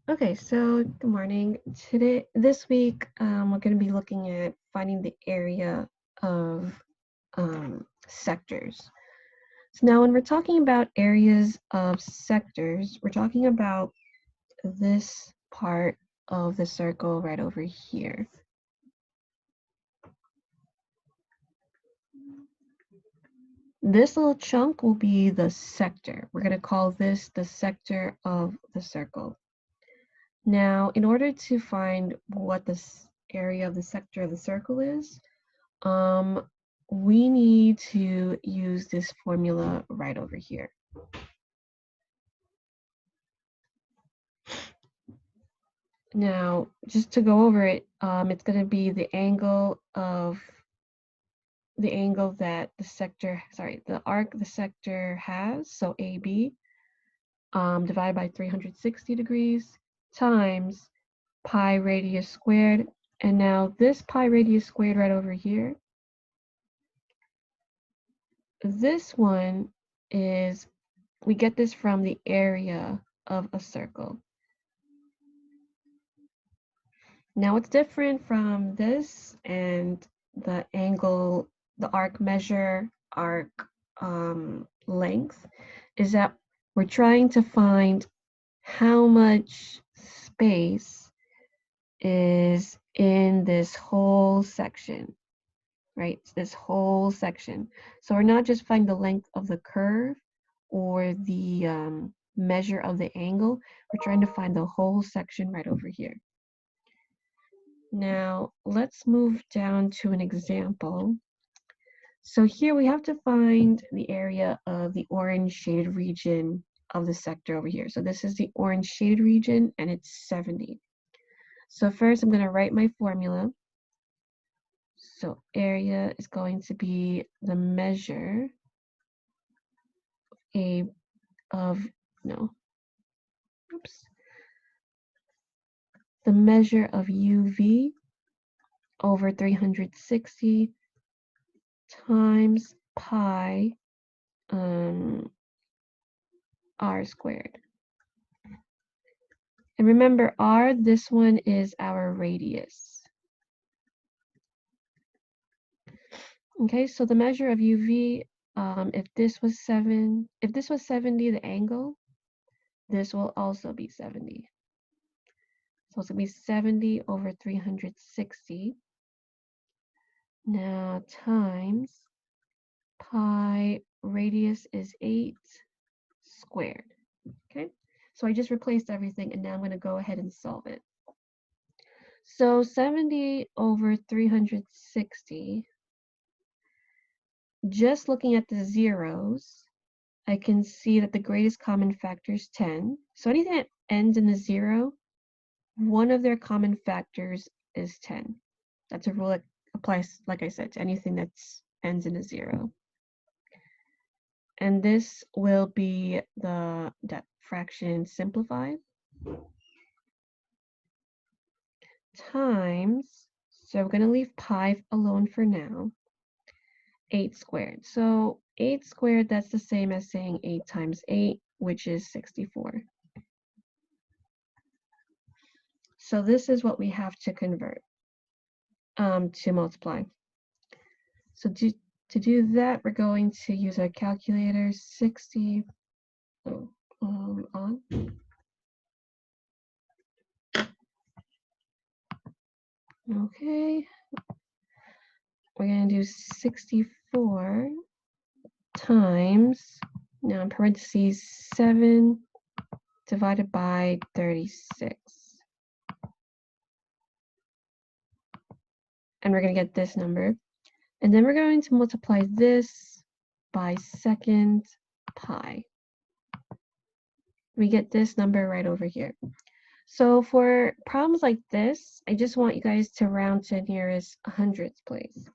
Okay, so good morning. This week, we're going to be looking at finding the area of sectors. So now when we're talking about areas of sectors, we're talking about this part of the circle right over here. This little chunk will be the sector. We're going to call this the sector of the circle. Now, in order to find what this area of the sector of the circle is, we need to use this formula right over here. Now, just to go over it, it's going to be the angle that the arc the sector has, so AB, divided by 360 degrees times pi radius squared. And now this pi radius squared right over here, this one is, we get this from the area of a circle. Now what's different from this and the angle, the arc measure, arc length, is that we're trying to find how much space is in this whole section, right? This whole section. So we're not just finding the length of the curve or the measure of the angle, we're trying to find the whole section right over here. Now, let's move down to an example. So here we have to find the area of the orange shaded region of the sector over here. So this is the orange shaded region and it's 70. So first I'm going to write my formula. So area is going to be the measure the measure of UV over 360 times pi r squared. And remember, r, this one is our radius. Okay, so the measure of UV, if this was 70, the angle, this will also be 70. So it's going to be 70 over 360. Now times pi, radius is 8 squared. Okay, so I just replaced everything and now I'm going to go ahead and solve it. So 70 over 360, just looking at the zeros, I can see that the greatest common factor is 10. So anything that ends in a 0, one of their common factors is 10. That's a rule that applies, like I said, to anything that ends in a 0. And this will be that fraction simplified times, so we're going to leave pi alone for now, 8 squared. So 8 squared, that's the same as saying 8 times 8, which is 64. So this is what we have to convert, to multiply. So to do that, we're going to use our calculator. 60, on. Okay, we're going to do 64 times, now in parentheses, 7 divided by 36. And we're going to get this number. And then we're going to multiply this by second pi. We get this number right over here. So for problems like this, I just want you guys to round to nearest hundredths place.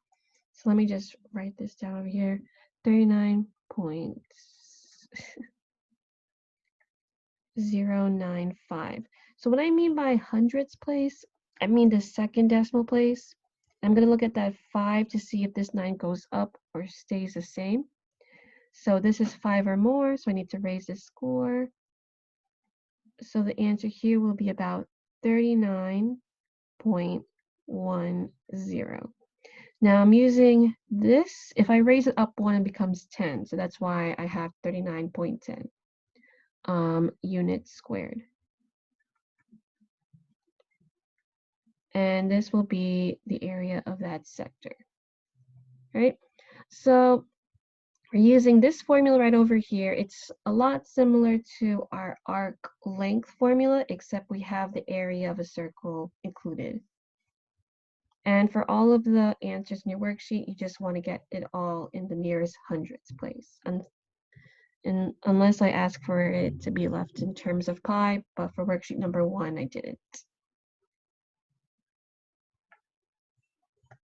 So let me just write this down over here. 39.095. So what I mean by hundredths place, I mean the second decimal place. I'm going to look at that 5 to see if this 9 goes up or stays the same. So this is 5 or more, so I need to raise the score. So the answer here will be about 39.10. Now I'm using this. If I raise it up 1, it becomes 10. So that's why I have 39.10 units squared. And this will be the area of that sector. Right? So we're using this formula right over here. It's a lot similar to our arc length formula, except we have the area of a circle included. And for all of the answers in your worksheet, you just want to get it all in the nearest hundredths place. And unless I ask for it to be left in terms of pi, but for worksheet number 1, I didn't.